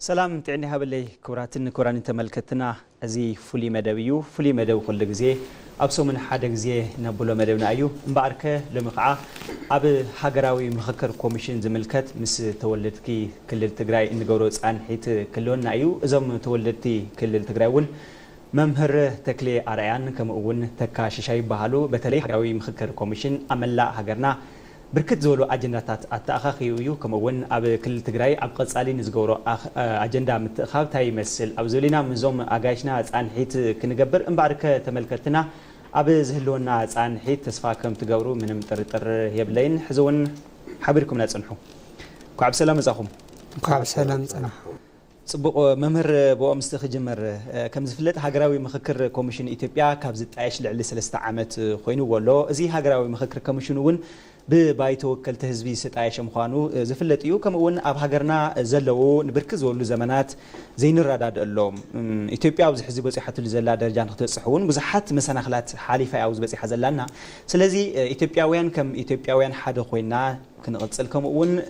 سلام تعني هبلي كوراتن كوران تملكتنا أزي فولي مدويو فولي مدو كل جزء أبسو من حدا جزء نبلو مدونا أيو مباركة لمقعة أب حجراوي مخكر كوميشن زملكت مس تولدكي كل التجراي إن جوروس عن حيت كلون أيو إذا تولدتي كل التجراون ممهر تكلي أريان كم أون تكاش شيء بحالو بتلي حجراوي مخكر كوميشن عمل لا حجرنا بركت زولو أجندات أتأخيو كما ون أب كل تجري أبقى سالين زجورو أجندة متخاب تاي مسل أب زولينا من زوم أجايشنا عن حيت كنجبر مباركة تملكتنا أب زهلونا عن حيت تسفاكم تجورو من مترتر يبلين حزون حبركم لا تسنحوا كعب سلام زاخم كعب سلام زاخم صبق ممر بو مستخجمر كم زفلت هاجراوي مخكر كوميشن إثيوبيا كابزت عايش لعلي 3 عامات خوينو ولو زي هاجراوي مخكر كوميشن ون ببايتو كل تهزبي ست عايش مخانو زفلت يو كم ون أب هاجرنا زلوا نبركز ولو زمانات زين الرداد اللوم إثيوبيا وز حزب بس حتى لزلا درجان ختصحون وزحت مثلا خلات حالفة أو بس حزلنا سلزي إثيوبياويان كم إثيوبياويان حدا خوينا كنقصل كم ون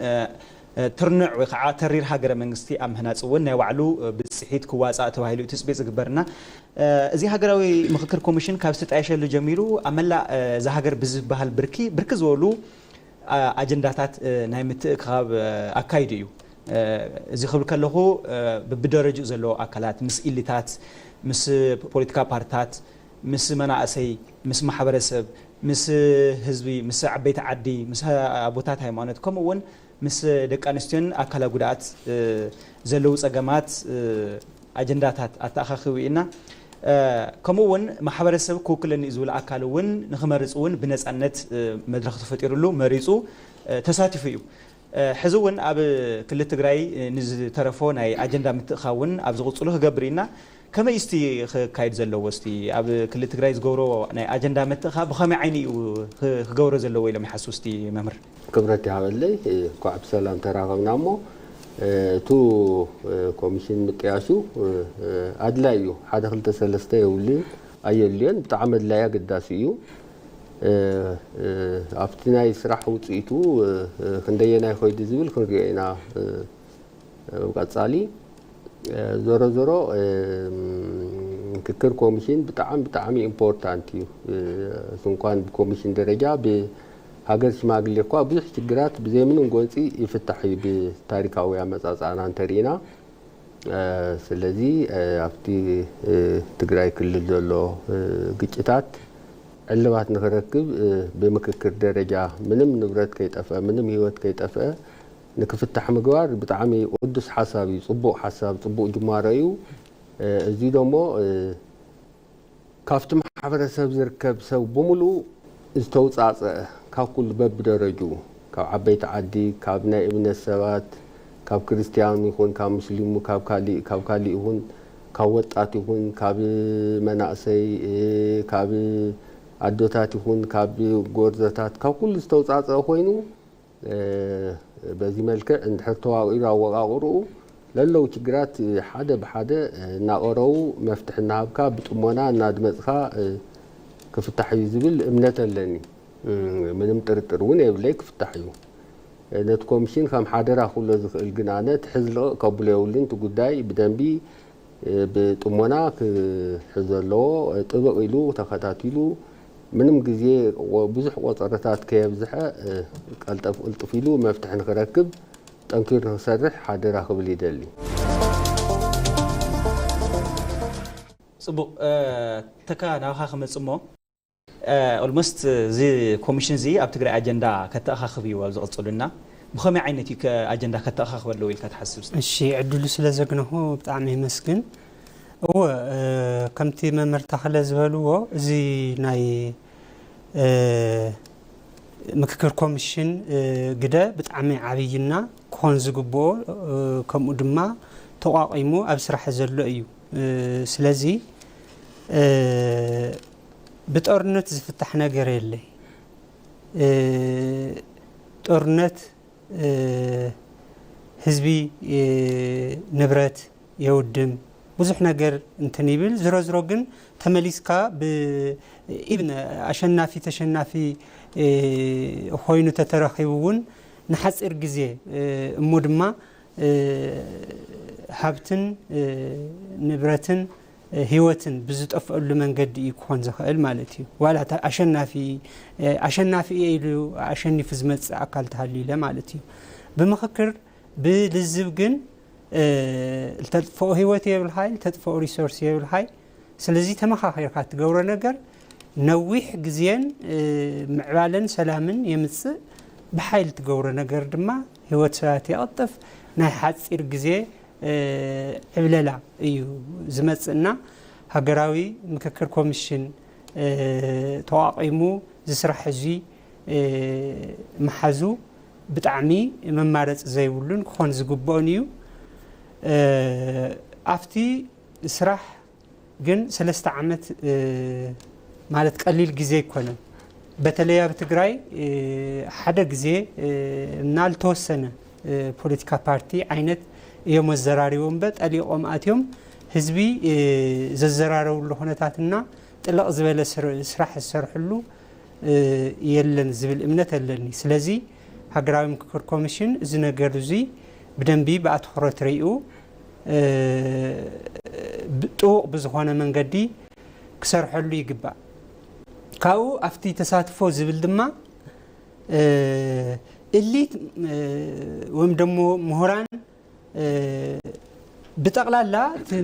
ترنع وقعة ترير هاجر منجستي أم هنا تسوون وعلو بسحيت كواسات وهايلو تسبيز جبرنا زي هاجراوي مخكر كوميشن كابست عايشة اللي جميلو أملا زي هاجر بزف بهالبركي بركز ولو أجندات نايمت خاب أكايديو زي خبر كله بدرجة زلوا أكلات مس إليتات مس بوليتيكا بارتات مس مناعسي مس محبرسب مس حزبي مس عبيت عدي مس أبوتات هايمانات كم ون مس دك أنستين أكلا قدات زلوا سجمات أجندات أتأخخوينا كمون محبرسب كوكلن يزول أكلون نخمرزون بنس النت مدرخ تفتيرلو مريزو تساتفيو حزون أب كل تجري نز ترفون أي أجندة متخاون أب زغطلوه جبرينا كما يستي كايد زلوا وستي أب كل تجري زجورو أنا أجندة متخاب بخام عيني وجورو زلوا إلى محسوستي ممر كبرتي عملي كعب سلام تراغم نامو تو كوميشن مقياسو ادلايو حدا خلت سلسته يولي ايلين تعمل لا يقداسيو افتنا يسرح وصيتو خندينا يخويد زبل خرينا وقصالي زورو زورو ككر كوميشن بتعامي امبورتانتيو سنكون بكوميشن درجه هاجر شماغلي كوا بزح تجرات بزمن غونصي يفتحي بتاريخاوي امصاصان انترينا سلازي افتي تجراي كل دلو ግጭታት علبات نخركب بمككر درجه منم نبرت كيطفى منم هيوت كيطفى نكفتح مغوار بتعامي قدس حسابي صبوق حساب صبوق جماريو ازي دمو كافتم حبرسب زركب سو بملو استوصاص كاب كل باب درجو كاب عبيت عدي كاب ابن السبات كاب كريستيان يكون كاب مسلم كاب كالي يكون كاب وطات يكون كاب مناسي كاب عدوتات يكون كاب غورزتات كاب كل استوصاص خوينو بزي ملك عند حتوا يراوغاورو للو تجرات حدا بحدا ناقرو مفتحنا هبكا بطمونا نادمصخا كفتح يزبل امنه لني منم ترترون يبليك فتحيو نت كوميشن كم حاضر كل الجنانات حزلو قبلولين تغداي بدنبي بطمونا حزلو طبقيلو تخاتاتيلو منم غزي وبزح وصرتات كيبزح قلطفيلو مفتح نركب تنكير نسرح حاضر قبل يدلي صبو تكا ناخا خمصمو almost زي كوميشن زي ابتغري اجندا كتاخخبيو زقصلنا بخمي عينتي كاجندا كتاخخ ولو يلك تحسب اشي عدلو سلازغنه بطعم يمسكن هو كمتي ممرتخله زبلو زي ناي مككر كوميشن غدا بطعم عبينا كون زغبو كم دما تقاقيمو ابسرح زلو ايو سلازي بتورنت زفتح نجار يلي تورنت حزبي نبرت يودم بزح نجار انتنيبل زرو جن تمليسكا بابن اشنافي تشنافي خوينو تترخيبون نحصر غزي مودما ሃብትን ንብረትን ህይወትን ብዝጠፍአሉ መንገዲ ይኮን ዝኽእል ማለት እዩ ዋላ አሸናፊ ኢሉ አሸኒፍ ዝመጽ አካል ተሃሊለ ማለት እዩ በመኸክር ብልዝብ ግን ተጥፎ ህይወት የብል ኃይል ተጥፎ ሪሶርስ የብል ኃይል ስለዚህ ተመኻኺርካ ትገብሮ ነገር ነዊሕ ግዜን ምዕባለን ሰላምን የምጽ በኃይል ትገብሮ ነገር ድማ ህይወት ሰዓት ይቀጥፍ ናይ ሓጽር ግዜ ዕብለላ እዩ ዝመጽና ሃገራዊ ምክክር ኮሚሽን ተዋቂሙ ዝስራሕ እዚ መሓዙ ብጣዕሚ መማረጽ ዘይብሉን ክኾን ዝግብኦን እዩ አፍቲ ስራሕ ግን 3 ዓመት ማለት ቀሊል ግዜ ይኮነን በተለይ ኣብ ትግራይ ሓደ ግዜ እና ልተወሰነ ፖለቲካ ፓርቲ አይነት የመዘራሪውን በጠሊቆም አትዮም ህዝቢ ዘዘራረውሉ ሆነታትና ጥልቅ ዝበለ ስራሕ ዝሰርሕሉ የለን ዝብል እምነት ኣለኒ ስለዚ ሃገራዊ ምክክር ኮሚሽን እዚ ነገር እዚ ብደንቢ በአትኩረት ሪኡ ጥውቅ ብዝኾነ መንገዲ ክሰርሐሉ ይግባእ ካኡ አፍቲ ተሳትፎ ዝብል ድማ ኢሊት ወይም ደሞ ምሁራን بتقلال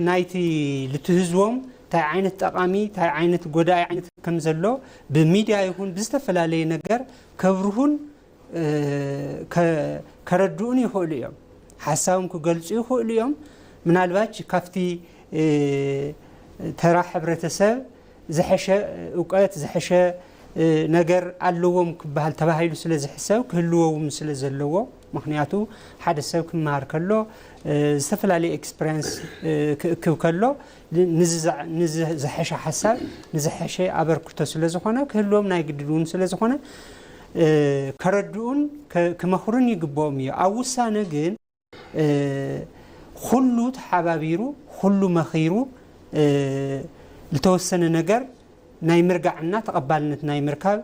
نايتي لتهزوم تاع عين التقامي تاع عين الجودة عين كم زلوا بميديا يكون بيستفلا لي نجار كبرهون كردون يخول اليوم حساهم كجلس يخول اليوم من الوقت كفتي ترى حبرتسب زحشة وقت زحشة نجار اللوم كبهال تباهيلو سلز حساب كلوم سلز اللوم مخنياتو حدا سوك مار كله استفلا لي اكسبيرينس كله نزحش حساب نزحش ابركتو سلازخونه كلهم نايقددون سلازخونه كردون كمخرون يقبوم اوسانه جن كله تحبابيرو كله مخيرو لتوسن نجر ناي مرقعنا تقبلنت ناي مركب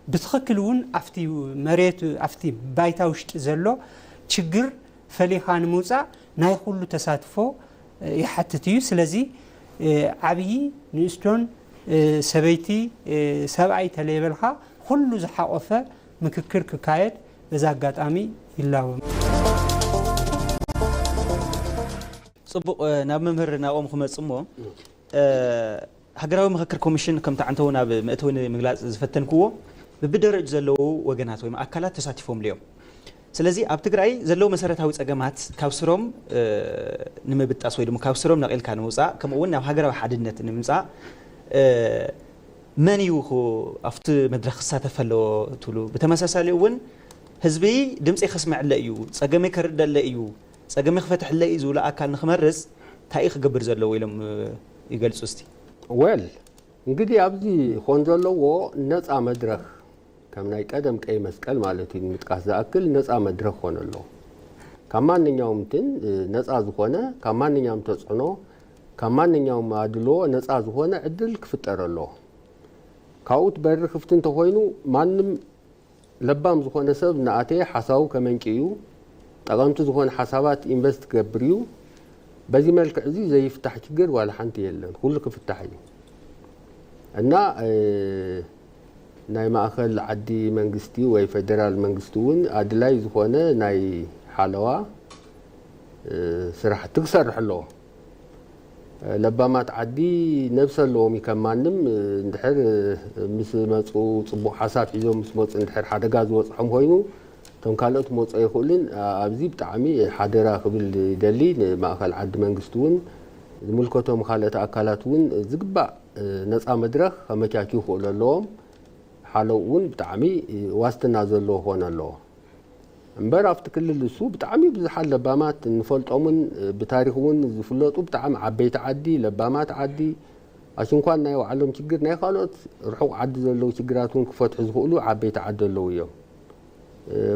بتخكلون افتي مريت افتي بايتا وشت زلو تشجر فليخان موصا ناي كله تساتفو يحتتيو سلازي عبي نيستون سبيتي سبعي تليبلها كله زحقفه مككر ككايد بذا غاطامي يلاوم صبق ناب ممهر ناقوم خمصمو هاجراوي مخكر كوميشن كم تعنتونا بمئتون مغلاص زفتنكو ببدرج زلو وغنات ويم اكلات تساتفوم اليوم ስለዚህ ኣብ ትግራይ ዘለው መሰረታዊ ጸገማት ካብስሮም ንመብጣስ ወይ ደሞ ካብስሮም ነቅልካ ንውፃእ ከምኡውን ናብ ሃገራዊ ሓድነት ንምምፃእ መን ይኹ ኣብቲ መድረኽ ሳተፈሎ ትሉ በተመሳሳሊ እውን ህዝቢ ድምጽ ይخስመዕለ እዩ ጸገመ ከርደለ እዩ ጸገመ ክፈትሕለ እዩ ዝውላ አካል ንኽመርጽ ታሪኽ ግብር ዘለው ኢሎም ይገልጹ እስቲ ወል እንግዲህ ኣብዚ ኾን ዘለዎ ነፃ መድረኽ كمناي قدم قاي مسقل مالتي متقاس ذاكل نصا مدرك ሆነለው ከማንኛውም ትን ነፃ ዝሆነ ከማንኛውም ተጽዕኖ ከማንኛውም አድሎ ነፃ ዝሆነ እድል ክፍጠረሎ ካውት በር ክፍትን ተሆይኑ ማንም ለባም ዝሆነ ሰብ ናአቴ ሐሳቡ ከመንቂዩ ጠቀምቱ ዝሆነ ሐሳባት ኢንቨስት ገብሪዩ በዚህ መልክ እዚ ዘይፍታህ ችግር ወላ ሓንቲ የለን ሁሉ ክፍታህ እዩ እና ناي ماخل عدي منغستي وي فدرال منغستون ادلاي زخونه ناي حلوا سرح تكسرح له لبما تعدي نفس اللوم يكمانم اندحر مس مصو صبو حساب يزو مس موص اندحر حدغا زوصحم هوينو تم كالوت موص يخولن ابزي بتعمي حدرا قبل دلي ماخل عد منغستون ملكتهم خالت اكلاتون زغبا نصا مدرخ كمچاچو خوللوم حالون بتعمي واستنا زلو هونالو امبر افت كل السو بتعمي بزحال لبامات نفلطومن بتاريخون زفلطو بتعم عبيت عدي لبامات عدي عشان كان نايو علم ችግር ናይ خالوت رحو عد زلو ችግራቱን ክፈትሑ ዝኽእሉ عبيت عدلو እዮም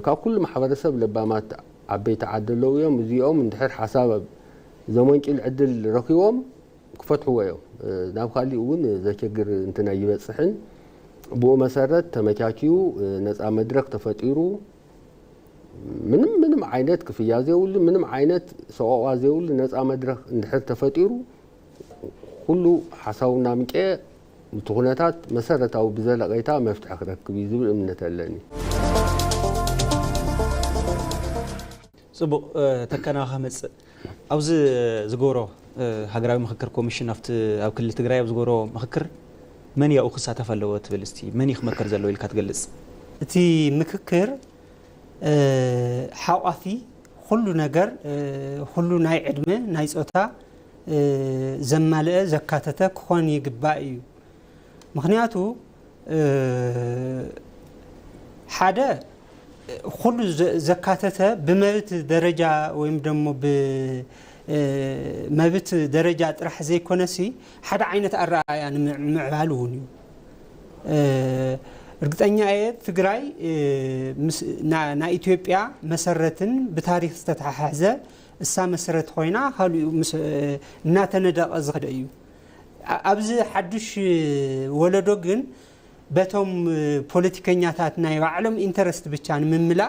ካብ ኩሉ ማሕበረሰብ ለባማት عبيت عدلو እዮም እዚኦም እንድሕር ሓሳብ ዘመንጭል ዕድል ረኺቦም ክፈትሑ እዮም ናብ ካሊ እውን ዘቸግር እንትና ይበጽሕን بو مسرت تمچاچيو نصا مدرك تفطيرو ምንም አይነት ክፍያ ዘይውል ምንም አይነት ሰዋዋ ዘይውል ነፃ መድረክ እንድሕር ተፈጢሩ ሁሉ ሓሳውና ምቄ ምትኹነታት መሰረታዊ ብዘለቀይታ መፍትሕ ክረክብ ዝብል እምነት ኣለኒ ጽቡቅ ተከናኸ መጽእ አውዝ ዝጎሮ ሃገራዊ ምክክር ኮሚሽን አፍት ኣብ ክልል ትግራይ ኣብ ዝጎሮ ምክክር መን ያው ክሳተፍ ኣለዎ ትብል እስቲ መን ይኽመክር ዘሎ ኢልካ ትገልጽ እቲ ምክክር ሓቋፊ ሁሉ ነገር ሁሉ ናይ ዕድመ ናይ ጾታ ዘማልአ ዘካተተ ክኾን ይግባእ እዩ ምክንያቱ ሓደ ሁሉ ዘካተተ በመብት ደረጃ ወይም ደግሞ በመብት ደረጃ ጥራሕ ዘይኮነሲ ሓደ ዓይነት አራያ ንምዕባል እውን እዩ እርግጠኛ እየ ትግራይ ና ኢትዮጵያ መሰረትን በታሪክ ዝተተሓሓዘ እሳ መሰረት ኮይና ሃልኡ እናተነደቀ ዝኸደ እዩ ኣብዚ ሓዱሽ ወለዶ ግን በቶም ፖለቲከኛታት ናይ ባዕሎም ኢንተረስት ብቻ ንምምላ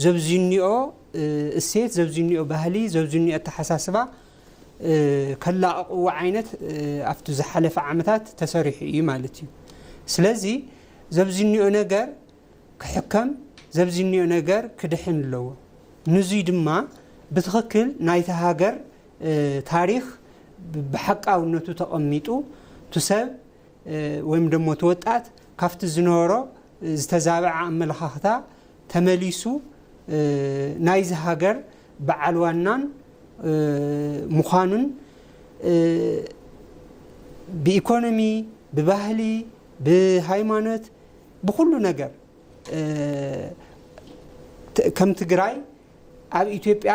ዘብዝኒኦ እሴት ዘብዝኒኦ ባህሊ ዘብዝኒኦ ተሓሳስባ ከላቅው ዓይነት ኣፍቱ ዝሓለፈ ዓመታት ተሰሪሑ እዩ ማለት እዩ ስለዚ ዘብዝኒኦ ነገር ክሕከም ዘብዝኒኦ ነገር ክድሕን ኣለዎ ንዙይ ድማ ብትኽክል ናይቲ ሃገር ታሪክ ብሓቃውነቱ ተቐሚጡ ትሰብ ወይም ደግሞ ተወጣት ካፍቲ ዝነበሮ ዝተዛበዐ ኣመለኻኽታ ተመሊሱ ናይዚ ሃገር በዓል ዋናን ምዃኑን ብኢኮኖሚ ብባህሊ ብሃይማኖት ብኩሉ ነገር ከም ትግራይ ኣብ ኢትዮጵያ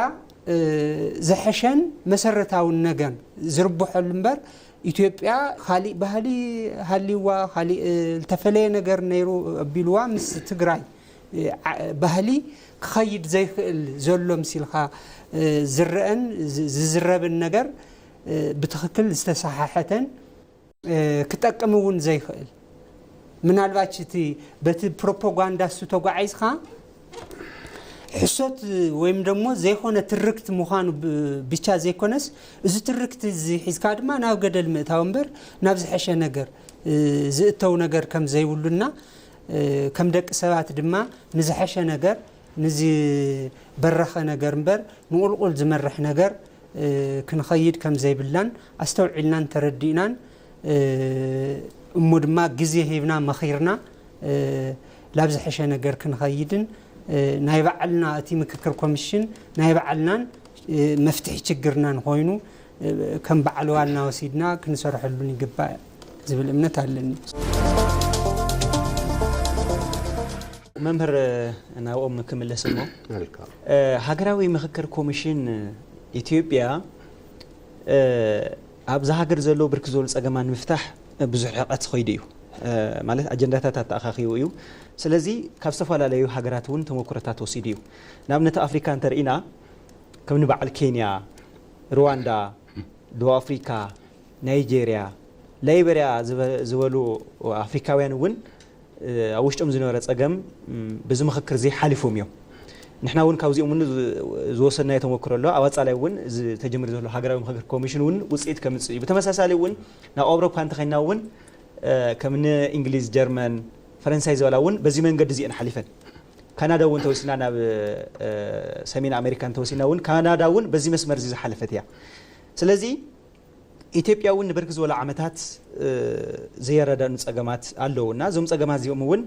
ዘሐሸን መሰረታዊ ነገር ዝርብሐሉ እምበር ኢትዮጵያ खाली ባህሊ ሃሊዋ खाली ተፈለየ ነገር ነይሩ ቢልዋ ምስ ትግራይ ባህሊ ክኸይድ ዘይኽእል ዘሎ ምስልኻ ዝረአን ዝዝረብን ነገር ብትኽክል ዝተሰሓሐተን ክጠቅምውን ዘይኽእል ምናልባት እቲ በቲ ፕሮፓጋንዳ ተጓዒዝኻ ሕሶት ወይም ደግሞ ዘይኾነ ትርክት ምዃኑ ብቻ ዘይኮነስ እዚ ትርክት እዚ ሒዝካ ድማ ናብ ገደል ምእታው እምበር ናብ ዝሐሸ ነገር ዝእተው ነገር ከም ዘይብሉና ከም ደቂ ሰባት ድማ ንዝሐሸ ነገር ንዚ በረኸ ነገር እምበር ንቁልቁል ዝመርሕ ነገር ክንኸይድ ከም ዘይብላን ኣስተውዒልናን ተረዲእናን እሞ ድማ ግዜ ሂብና መኺርና ላብ ዝሐሸ ነገር ክንኸይድን ናይ ባዕልና እቲ ምክክር ኮሚሽን ናይ ባዕልናን መፍትሒ ችግርናን ኮይኑ ከም ባዕል ዋልና ወሲድና ክንሰርሐሉን ይግባእ ዝብል እምነት ኣለኒ መምህር ናኦም ክምለስሞ ሃገራዊ ምክክር ኮሚሽን ኢትዮጵያ ኣብ ሃገር ዘሎ ብርክ ዝበሉ ፀገማን ምፍታሕ ብዙሕ ዕቐት ኸይዱ እዩ ማለት አጀንዳታት ተኣኻኺቡ እዩ ስለዚ ካብ ዝተፈላለዩ ሃገራት እውን ተሞክሮታት ወሲዱ እዩ ንኣብነት ኣፍሪካ እንተርኢና ከም በዓል ኬንያ ሩዋንዳ ደቡብ አፍሪካ ናይጄሪያ ላይቤሪያ ዝበሉ ኣፍሪካውያን እውን ኣብ ውሽጦም ዝነበረ ፀገም ብዚ ምክክር ዘይሓሊፎም እዮም ንሕና እውን ካብዚኦም ዝወሰድናዮ ተሞክሮ ኣሎ ኣብ ወፃኢ እውን ተጀሚሩ ዘሎ ሃገራዊ ምክክር ኮሚሽን እውን ውፅኢት ከምፅእ እዩ ብተመሳሳሊ እውን ናብ ኣውሮፓ እንተኸይና እውን ከምነ እንግሊዝ ጀርመን فرنسا زولاون بزي من قد زين حليفن كندا وين توسينا ناب سمين أمريكا توسينا وين كندا وين بزي مسمر زي حلفتها سلزي إثيوبيا وين بركز ولا عمتات زيارة نسأجمات علونا زوم نسأجمات زي وين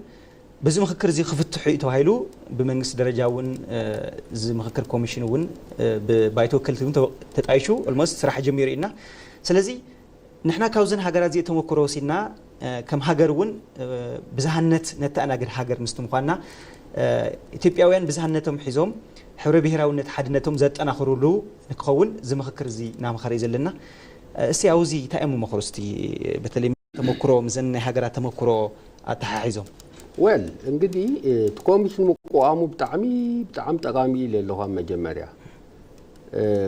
بزي مخكر زي خفت حيته هايلو بمنجس درجة وين زي مخكر كوميشن وين ببايتو كلتون تتعيشوا المست صراحة جميرنا سلزي نحنا كوزن هاجرات زي تموكروسينا كم هاجرون بزهنت نتأناجر هاجر مستمقنا إثيوبياوين بزهنتهم حزوم حور بهراون حدنتهم زت أنا خرولو نكون زي مخكر زي نام خريز لنا سياوزي تأمل مخرستي بتلي تموكرو مزن هاجرات تموكرو أتحيزهم ويل انقدي تكوميشن مقامو بتعم تقامي للغة مجمريا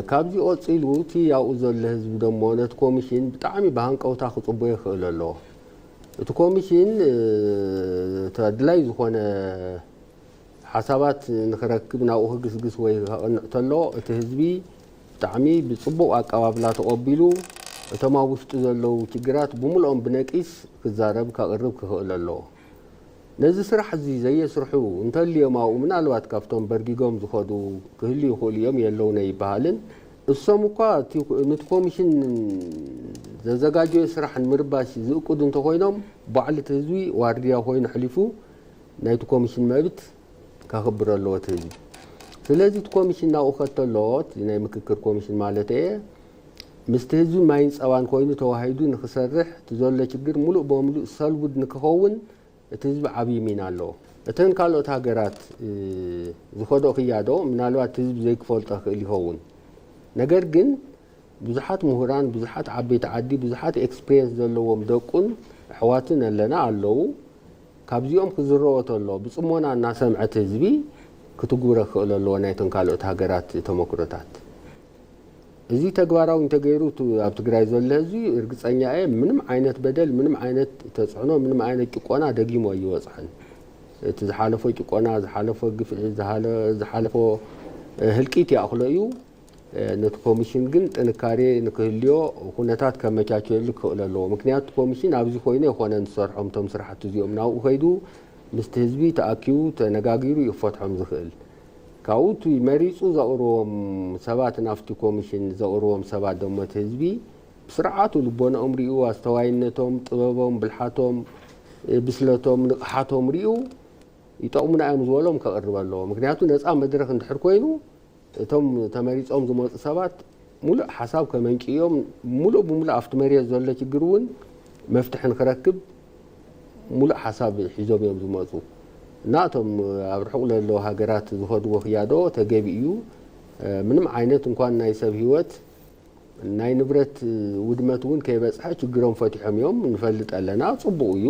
كابزي أوصيلو تي ياوزل الحزب دمونه تكوميشن بتعمي بهانقو تاخذ صبوي خيل الله تكوميشن تدلای زخونه ሓሳባት ንኽረክብ ናብኡ ክግስግስ ወይ ከቕንዕ እቲ ህዝቢ ብጣዕሚ ብፅቡቅ ኣቀባብላ ተቐቢሉ እቶም ኣብ ውሽጡ ዘለው ችግራት ብምልኦም ብነቂስ ክዛረብ ከቕርብ ክኽእል ኣለዎ ነዚ ስራሕ እዚ ዘየስርሑ እንተልዮም ኣብኡ ምናልባት ካብቶም በርጊጎም ዝኸዱ ክህልዩ ይኽእሉ እዮም የለውነ ይበሃልን እሶም እኳ ነቲ ኮሚሽን ዘዘጋጀዮ ስራሕ ንምርባሽ ዝእቅዱ እንተኮይኖም ባዕሉ እቲ ህዝቢ ዋርድያ ኮይኑ ሕሊፉ ናይቲ ኮሚሽን መብት ከኽብር ኣለዎ እቲ ህዝቢ ስለዚ እቲ ኮሚሽን ናብኡ ከተለዎት ናይ ምክክር ኮሚሽን ማለት እየ ምስቲ ህዝቢ ማይን ፀባን ኮይኑ ተዋሂዱ ንክሰርሕ እቲ ዘሎ ችግር ሙሉእ በሙሉእ ሰልቡድ ንክኸውን እቲ ህዝቢ ዓብይ ሚና ኣለዎ እተን ካልኦት ሃገራት ዝኸደኦ ክያዶ ምናልባት እቲ ህዝቢ ዘይክፈልጦ ክእል ይኸውን ነገር ግን ብዙሓት ምሁራን ብዙሓት ዓበይቲ ዓዲ ብዙሓት ኤክስፒሪየንስ ዘለዎም ደቁን ኣሕዋትን ኣለና ኣለዉ ካብዚኦም ክዝረኦ ተሎ ብፅሞና እናሰምዐት ህዝቢ ክትጉረ ክእል ኣለዎ ናይቶም ካልኦት ሃገራት ተመክሮታት እዚ ተግባራዊ እንተገይሩ ኣብ ትግራይ ዘሎ ህዝቢ እርግፀኛ እየ ምንም ዓይነት በደል ምንም ዓይነት ተፅዕኖ ምንም ዓይነት ጭቆና ደጊሞ ኣይወፅሕን እቲ ዝሓለፈ ጭቆና ዝሓለፈ ግፍዒ ዝሓለፈ ህልቂት ያእኽሎ እዩ ነቲ ኮሚሽን ግን ጥንካሬ ንክህልዮ ኩነታት ከመቻቸሉ ክእል ኣለዎ ምክንያቱ ኮሚሽን ኣብዚ ኮይኑ ይኮነ ዝሰርሖም ቶም ስራሕቲ እዚኦም ናብኡ ከይዱ ምስቲ ህዝቢ ተኣኪቡ ተነጋጊሩ ይፈትሖም ዝኽእል ካብኡ መሪፁ ዘቕርቦም ሰባት ናፍቲ ኮሚሽን ዘቕርቦም ሰባት ደሞ እቲ ህዝቢ ብስርዓቱ ልቦንኦም ሪኡ ኣስተዋይነቶም ጥበቦም ብልሓቶም ብስለቶም ንቕሓቶም ሪኡ ይጠቕሙና እዮም ዝበሎም ከቕርብ ኣለዎ ምክንያቱ ነፃ መድረክ እንድሕር ኮይኑ እቶም ተመሪፆም ዝመፁ ሰባት ሙሉእ ሓሳብ ከመንጭዮም ሙሉእ ብምሉእ ኣብቲ መሬት ዘሎ ችግር እውን መፍትሒ ንክረክብ ሙሉእ ሓሳብ ሒዞም እዮም ዝመፁ ናቶም ኣብ ርሑቕ ዘለዎ ሃገራት ዝኸድዎ ክያዶ ተገቢ እዩ ምንም ዓይነት እንኳን ናይ ሰብ ህይወት ናይ ንብረት ውድመት እውን ከይበፅሐ ችግሮም ፈቲሖም እዮም ንፈልጥ ኣለና ፅቡቅ እዩ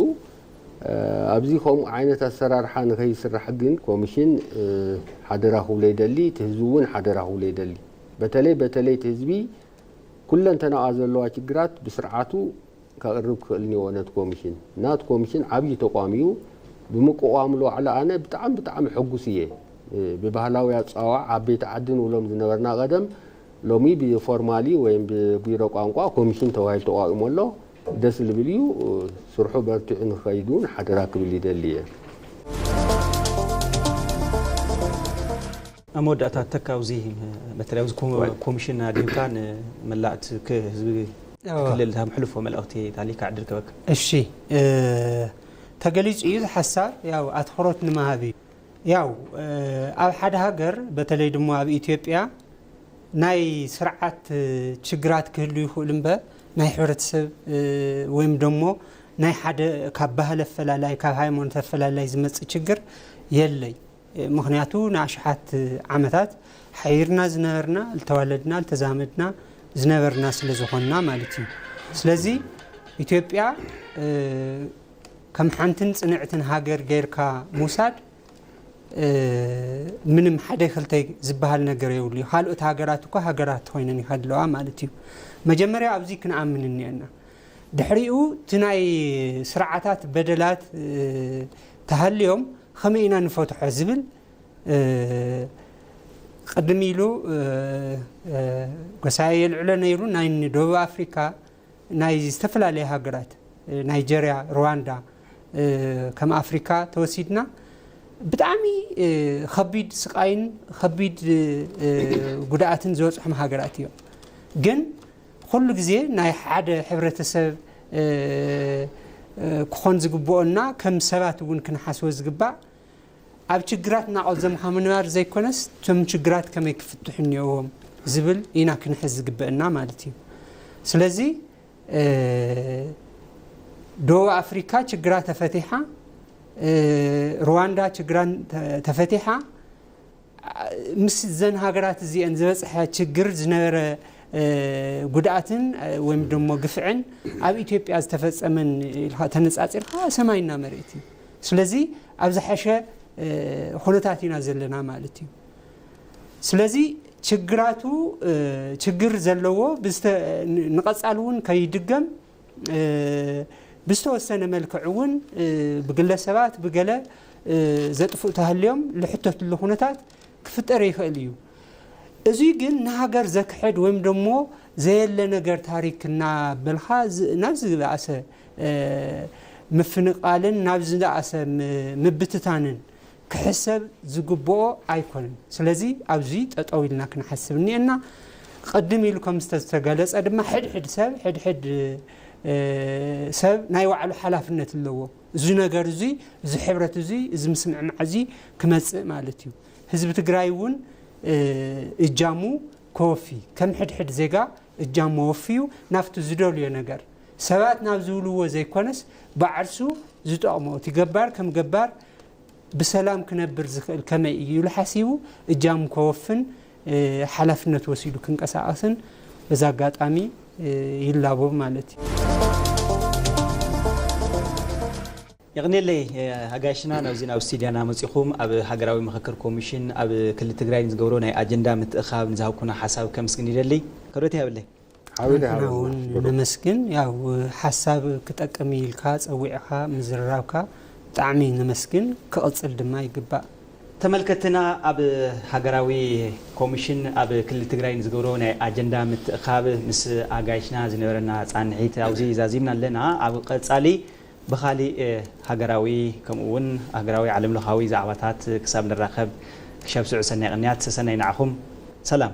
ኣብዚ ከምኡ ዓይነት ኣሰራርሓ ንከይስራሕ ግን ኮሚሽን ሓደራ ክብሎ ይደሊ እቲ ህዝቢ እውን ሓደራ ክብሎ ይደሊ በተለይ እቲ ህዝቢ ኩለንተናኣ ዘለዋ ችግራት ብስርዓቱ ከቕርብ ክኽእል እኒኦ ነቲ ኮሚሽን ናቲ ኮሚሽን ዓብዪ ተቋም እዩ ብምቁቋም ለዋዕለ ኣነ ብጣዕሚ ሕጉስ እየ ብባህላዊ ኣፀዋዕ ዓበይቲ ዓዲ ንብሎም ዝነበርና ቀደም ሎሚ ብፎርማሊ ወይም ብቢሮ ቋንቋ ኮሚሽን ተባሂሉ ተቋቂሙ ኣሎ ደስ ዝብል እዩ ስርሑ በርቲዑ ንኸይዱ ሓደራ ክብል ይደሊ እየ ኣብ መወዳእታ ተካውዚ በተለይ ኣብዚ ኮሚሽን ኣድሂብካ ንመላእቲ ህዝቢ ክልል ምሕልፎ መልእኽቲ ታሊካ ዕድል ክበካ እሺ ተገሊጹ እዩ ሓሳብ ያው ኣትኽሮት ንምሃብ እዩ ያው ኣብ ሓደ ሃገር በተለይ ድማ ኣብ ኢትዮጵያ ናይ ስርዓት ችግራት ክህሉ ይኽእል እምበር ናይ ሕብረተሰብ ወይም ደሞ ናይ ሓደ ካብ ባህለ ኣፈላላይ ካብ ሃይማኖት ኣፈላላይ ዝመፅእ ችግር የለይ ምክንያቱ ንኣሽሓት ዓመታት ሓይርና ዝነበርና ዝተዋለድና ዝተዛመድና ዝነበርና ስለ ዝኾንና ማለት እዩ ስለዚ ኢትዮጵያ ከም ሓንትን ጽንዕትን ሃገር ጌርካ ሙሳድ ምንም ሓደ ክልተ ዝበሃል ነገር የብሉ ካልኦት ሃገራት እኮ ሃገራት ኮይነን ይሃድለዋ ማለት እዩ መጀመርያ ኣብዚ ክንኣምን እኒአና ድሕሪኡ እቲ ናይ ስርዓታት በደላት ተሃልዮም ከመይ ኢና ንፈትሖ ዝብል ቅድም ኢሉ ጎሳየ የልዕሎ ነይሩ ናይ ደቡብ ኣፍሪካ ናይ ዝተፈላለዩ ሃገራት ናይጀርያ ሩዋንዳ ከም ኣፍሪካ ተወሲድና ብጣዕሚ ከቢድ ስቃይን ከቢድ ጉድኣትን ዝበፅሖም ሃገራት እዮም ግን ኩሉ ግዜ ናይ ሓደ ሕብረተሰብ ክኾን ዝግብኦና ከም ሰባት እውን ክንሓስቦ ዝግባእ ኣብ ችግራት እናቆዘምካ ምንባር ዘይኮነስ ቶም ችግራት ከመይ ክፍትሑ እኒአዎም ዝብል ኢና ክንሕዝ ዝግብአና ማለት እዩ ስለዚ ደቡብ ኣፍሪካ ችግራት ተፈቲሓ ሩዋንዳ ችግራት ተፈቲሓ ምስ ዘን ሃገራት እዚአን ዝበፅሐ ችግር ዝነበረ ጉድኣትን ወይም ደሞ ግፍዕን ኣብ ኢትዮጵያ ዝተፈፀመን ተነጻጺርካ ሰማይና መሬት እዩ ስለዚ ኣብ ዝሓሸ ኩነታት ኢና ዘለና ማለት እዩ ስለዚ ችግራቱ ችግር ዘለዎ ንቐጻል እውን ከይድገም ብዝተወሰነ መልክዕ እውን ብግለሰባት ብገለ ዘጥፍኡ ተሃልዮም ልሕተትሉ ኩነታት ክፍጠር ይኽእል እዩ እዚ ግን ንሃገር ዘክሕድ ወይም ደሞ ዘየለ ነገር ታሪክና በልኻ ናብ ዝባሰ ምፍንቃልን ናብ ዝባሰ ምብትታንን ክሕሰብ ዝግብኦ ኣይኮነን ስለዚ ኣብዚ ጠጠው ኢልና ክንሓስብ ኒአና قدم يلكم استغلص ادما حد سب ناي وعلو حلافነት ኣለዎ እዚ ነገር እዚ እዚ ሕብረት እዚ እዚ ምስምዕ ማዕዚ ክመጽእ ማለት እዩ ህዝብ ትግራይ ውን እጃሙ ኮፊ ከም ሕድ ዜጋ እጃሙ ወፊዩ ናፍቱ ዝደልዮ ነገር ሰባት ናብ ዝብልዎ ዘይኮነስ ባዕርሱ ዝጠቕሞ ትገባር ከም ገባር بسلام كنبر ዝኽእል ከመይ እዩ ለሐሲቡ እጃሙ ኮፍን حلفነት ወሲዱ ክንቀሳቀስን በዛ አጋጣሚ ይላቦ ማለት يغنيلي هاغاشنا نوزينا استديانا مصيخوم اب هاغراوي مخكر كوميشن اب كل تግራይ ዝገብሮ ናይ አጀንዳ ምትእኻብ ንዛውኩና حساب ከምስግን ይደልይ ከሮት ያብለ አሁን ነመስግን ያው حساب ክጠቀም ይልካ ጸዊዕኻ ምዝራብካ ጣዕሚ ነመስግን ከቅጽል ድማ ይግባ ተመልከትና اب هاغراوي كوميشن اب كل تግራይ ዝገብሮ ናይ አጀንዳ ምትእኻብ ምስ አጋሽና ዝነበረና ጻንዒት አውዚ ዛዚምና ለና اب ቀጻሊ بخالي هاغراوي كمون هاغراوي عالم لخاوي زعباتات كساب نراخب كشاب سعو سنة غنيات سنة نعخم سلام